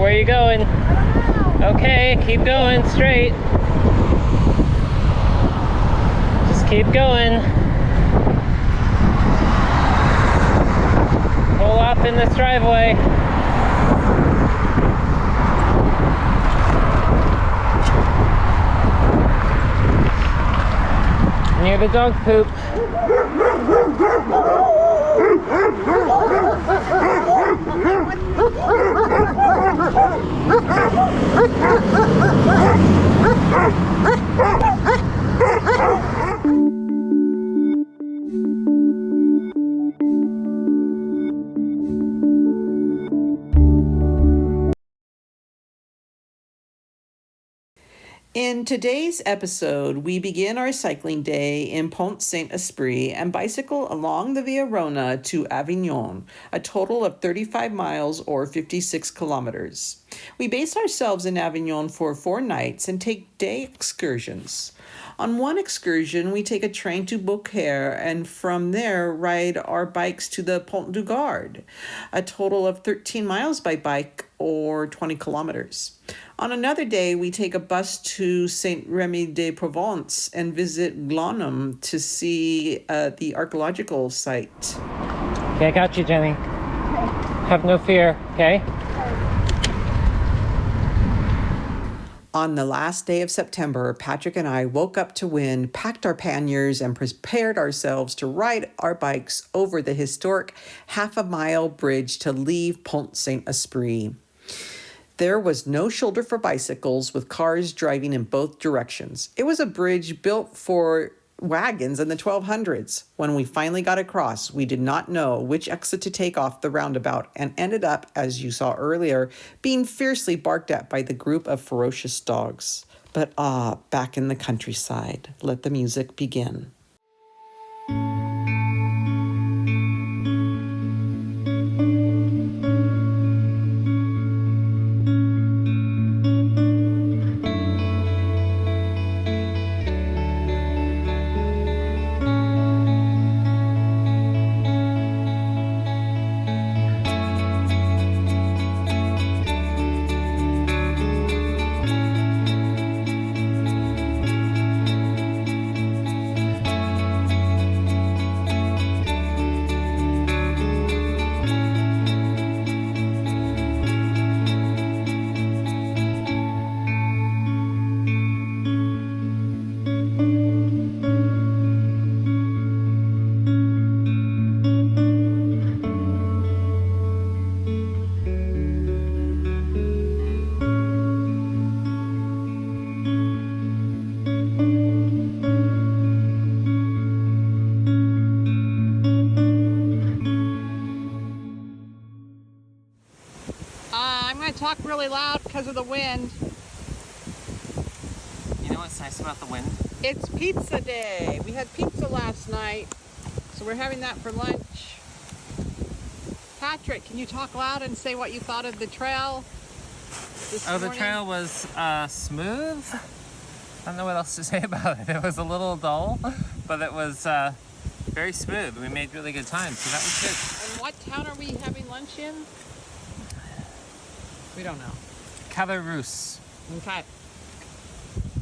where are you going? Okay, keep going straight. Just keep going. Pull off in this driveway. Near the dog poop. In today's episode, we begin our cycling day in Pont-Saint-Esprit and bicycle along the Via Rhona to Avignon, a total of 35 miles or 56 kilometers. We base ourselves in Avignon for 4 nights and take day excursions. On one excursion, we take a train to Beaucaire and from there ride our bikes to the Pont du Gard, a total of 13 miles by bike or 20 kilometers. On another day, we take a bus to Saint Remy de Provence and visit Glanum to see the archaeological site. Okay, I got you, Jenny. Have no fear, okay? On the last day of September, Patrick and I woke up to wind, packed our panniers, and prepared ourselves to ride our bikes over the historic half-a-mile bridge to leave Pont-Saint-Esprit. There was no shoulder for bicycles, with cars driving in both directions. It was a bridge built for wagons in the 1200s. When we finally got across, we did not know which exit to take off the roundabout and ended up, as you saw earlier, being fiercely barked at by the group of ferocious dogs. But back in the countryside. Let the music begin. Talk really loud because of the wind. You know what's nice about the wind? It's pizza day. We had pizza last night, so we're having that for lunch. Patrick, can you talk loud and say what you thought of the trail this morning? The trail was smooth. I don't know what else to say about it. It was a little dull, but it was very smooth. We made really good time, so that was good. And what town are we having lunch in? We don't know. Calarus, Okay.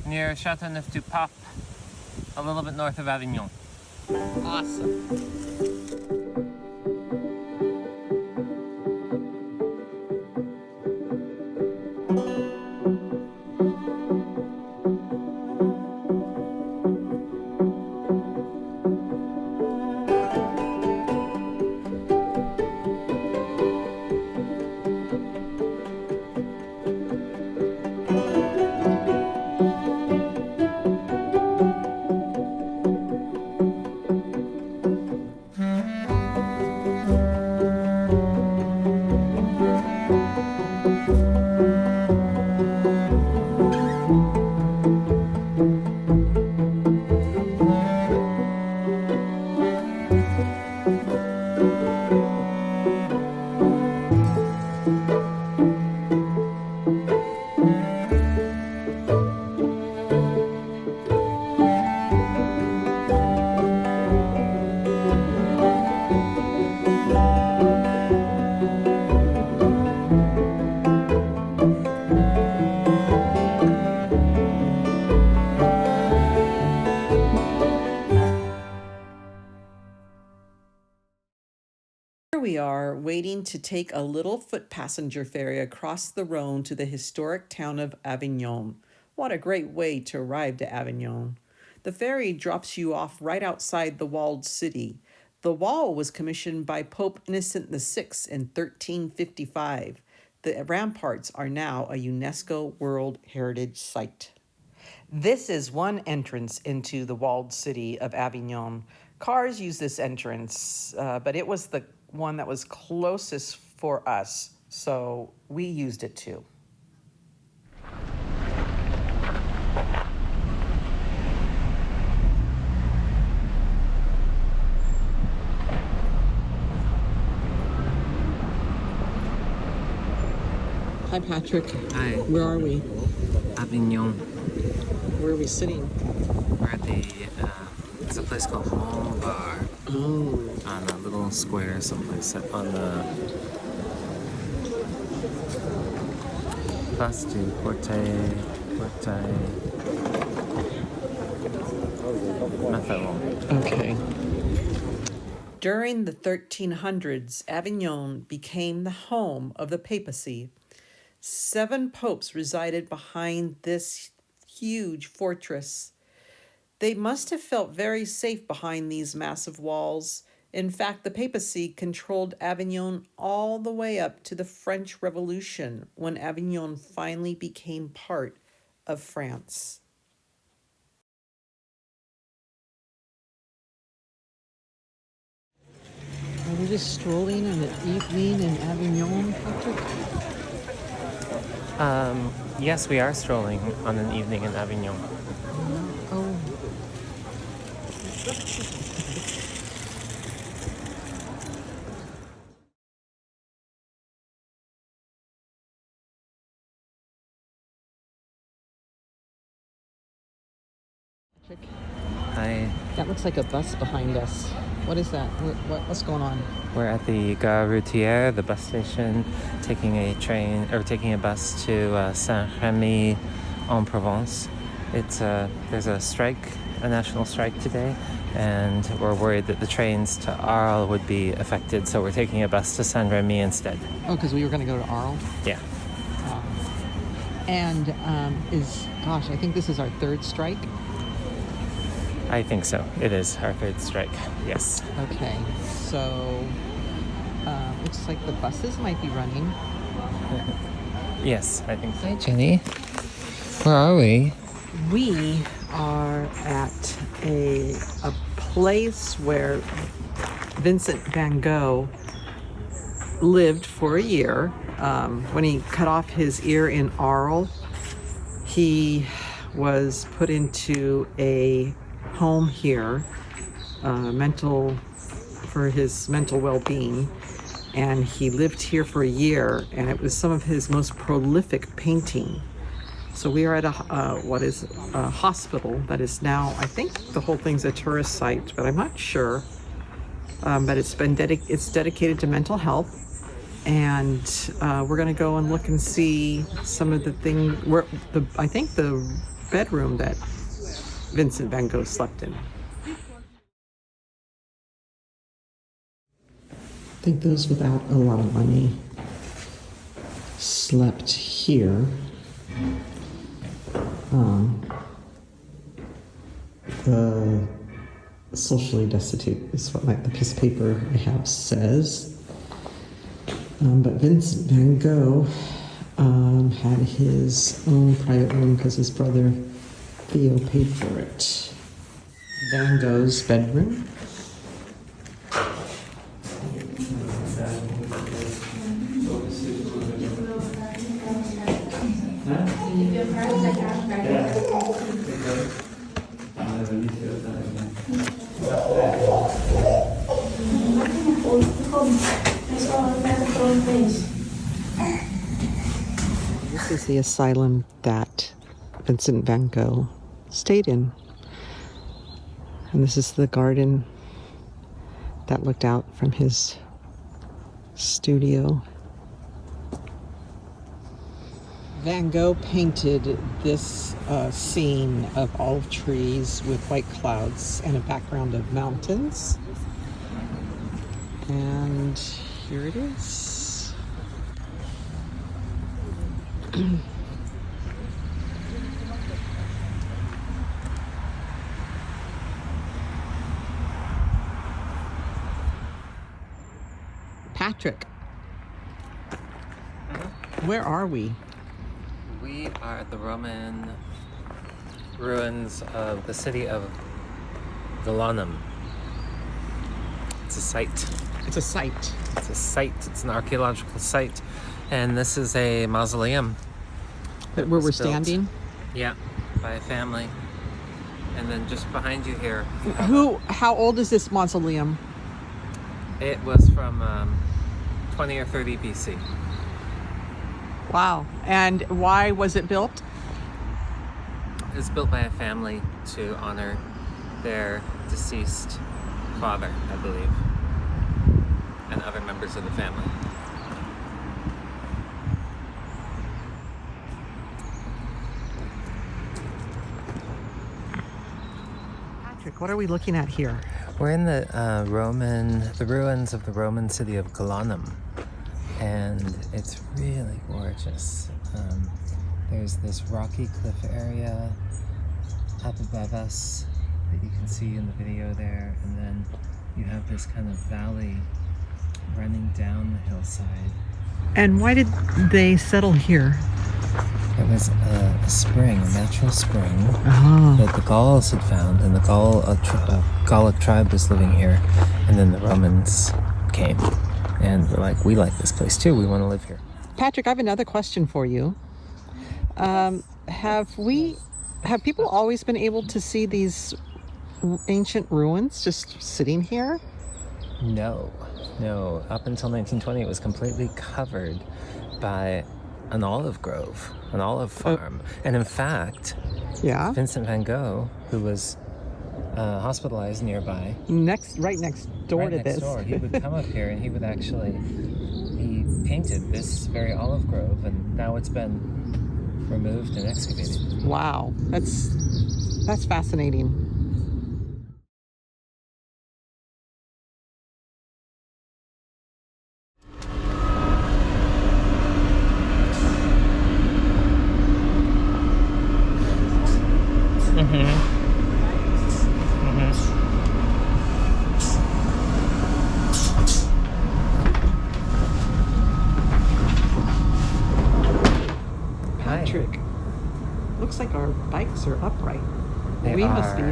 near Châteauneuf-du-Pape, a little bit north of Avignon. Awesome. we are, waiting to take a little foot passenger ferry across the Rhone to the historic town of Avignon. What a great way to arrive to Avignon. The ferry drops you off right outside the walled city. The wall was commissioned by Pope Innocent VI in 1355. The ramparts are now a UNESCO World Heritage Site. This is one entrance into the walled city of Avignon. Cars use this entrance, but it was the one that was closest for us, so we used it too. Hi, Patrick. Hi. Where are we? Avignon. Where are we sitting? We're at it's a place called Rhone River. Oh. On a little square someplace on the Place du Porte. Okay. During the 1300s, Avignon became the home of the papacy. 7 popes resided behind this huge fortress. They must have felt very safe behind these massive walls. In fact, the papacy controlled Avignon all the way up to the French Revolution, when Avignon finally became part of France. Are we just strolling in the evening in Avignon, Patrick? Yes, we are strolling on an evening in Avignon. Oh. Hi. That looks like a bus behind us. What is that? What's going on? We're at the Gare Routière, the bus station, taking a bus to Saint Remy de Provence. There's a strike, a national strike today, and we're worried that the trains to Arles would be affected, so we're taking a bus to Saint Remy instead. Oh, because we were going to go to Arles? Yeah. I think this is our 3rd strike. I think so. It is our 3rd strike. Yes. Okay, so looks like the buses might be running. Yes, I think so. Hi, Jenny. Where are we? We are at a place where Vincent Van Gogh lived for a year. When he cut off his ear in Arles, he was put into a home here, for his mental well-being, and he lived here for a year, and it was some of his most prolific painting. So we are at a hospital that is now, I think the whole thing's a tourist site, but I'm not sure. But it's dedicated to mental health, and we're going to go and look and see some of the things. I think the bedroom that Vincent Van Gogh slept in. I think those without a lot of money slept here. The socially destitute is what the piece of paper I have says. But Vincent Van Gogh had his own private room because his brother Theo paid for it. Van Gogh's bedroom. This is the asylum that Vincent Van Gogh stayed in. And this is the garden that looked out from his studio. Van Gogh painted this scene of olive trees with white clouds and a background of mountains. And Here it is. Patrick, where are we? We are at the Roman ruins of the city of Glanum. It's a site. It's a site. It's a site. It's an archaeological site. And this is a mausoleum. Where we're It's built. standing? Yeah, by a family. And then just behind you here. How old is this mausoleum? It was from 20 or 30 BC. Wow. And why was it built? It was built by a family to honor their deceased father, I believe, and other members of the family. Patrick, what are we looking at here? We're in the ruins of the Roman city of Glaunum, and it's really gorgeous. There's this rocky cliff area up above us that you can see in the video there, and then you have this kind of valley running down the hillside. And why did they settle here? It was a spring, a natural spring Oh. that the Gauls had found, and the Gallic tribe was living here, and then the Romans came, and were like, we like this place too, we want to live here. Patrick, I have another question for you. Have people always been able to see these ancient ruins just sitting here? No. Up until 1920, it was completely covered by an olive grove, an olive farm. And in fact, Yeah. Vincent Van Gogh, who was hospitalized nearby, Right next door to this. he would come up here and he painted this very olive grove, and now it's been removed and excavated. Wow. That's fascinating. Patrick, looks like our bikes are upright. They We must be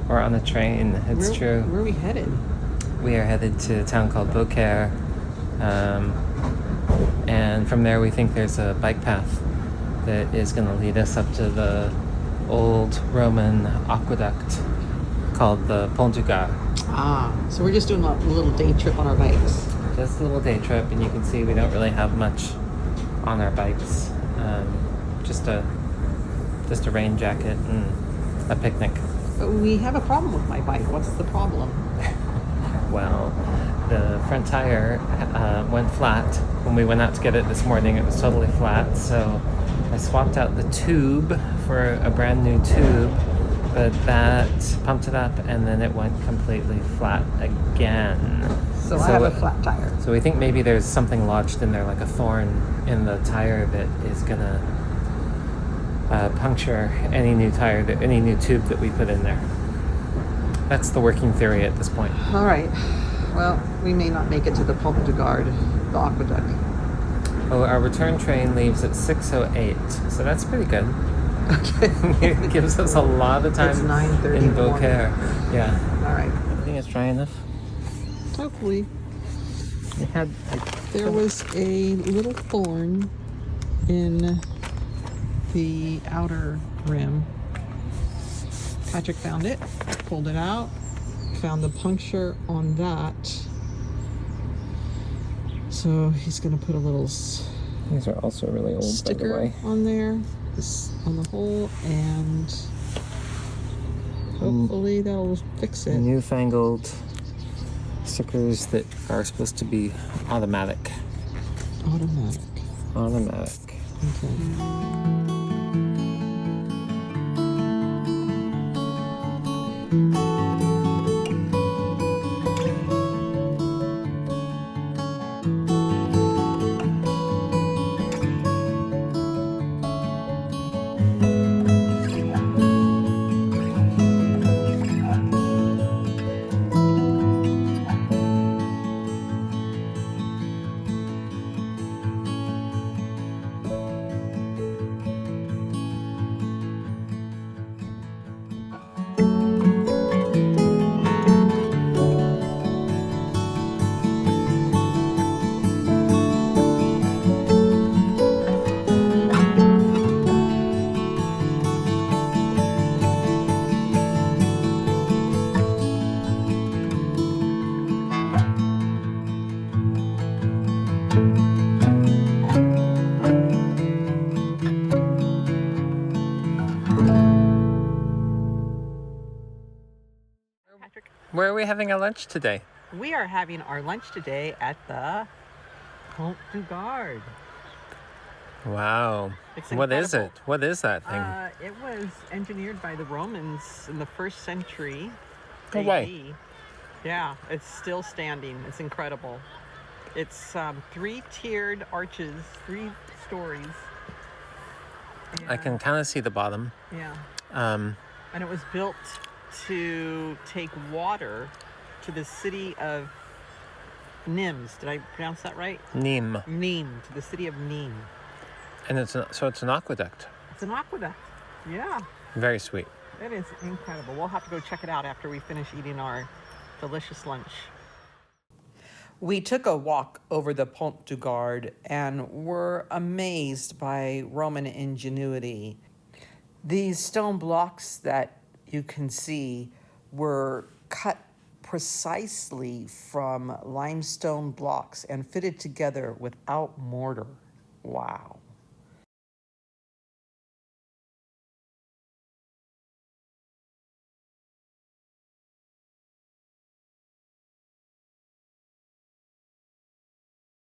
are. on a train, it's true. Where are we headed? We are headed to a town called Beaucaire, and from there we think there's a bike path that is going to lead us up to the old Roman aqueduct called the Pont du Gard. So we're just doing a little day trip on our bikes. Just a little day trip, and you can see we don't really have much on our bikes. Just a rain jacket and a picnic. But we have a problem with my bike. What's the problem? Well, the front tire went flat. When we went out to get it this morning, it was totally flat. So I swapped out the tube for a brand new tube, but that pumped it up and then it went completely flat again. So I have a flat tire. So we think maybe there's something lodged in there, like a thorn in the tire, that is gonna puncture any new tube that we put in there. That's the working theory at this point. All right. Well, we may not make it to the Pont du Gard, the aqueduct. Oh, our return train leaves at 6:08, so that's pretty good. Okay. It gives us a lot of time It's 9:30 in in the morning. Beaucaire. Yeah. All right. Everything is dry enough. Hopefully. We had There was a little thorn in the outer rim. Patrick found it, pulled it out, found the puncture on that. So he's going to put a little these are also really old, by the sticker way. on there, this on the hole, and hopefully that'll fix it. Newfangled stickers that are supposed to be automatic. Automatic. Okay. Where are we having our lunch today? We are having our lunch today at the Pont du Gard. Wow. It's What is incredible. it? What is that thing? It was engineered by the Romans in the 1st century No AD. way. Yeah, it's still standing. It's incredible. It's 3-tiered arches, 3 stories. I can kind of see the bottom. Yeah. Um, And it was built to take water to the city of Nimes. Did I pronounce that right? Nîmes. Nîmes, to the city of Nîmes. And it's an aqueduct. It's an aqueduct. Yeah, Very sweet. it is incredible. We'll have to go check it out after we finish eating our delicious lunch. We took a walk over the Pont du Gard and were amazed by Roman ingenuity. These stone blocks that you can see were cut precisely from limestone blocks and fitted together without mortar. Wow.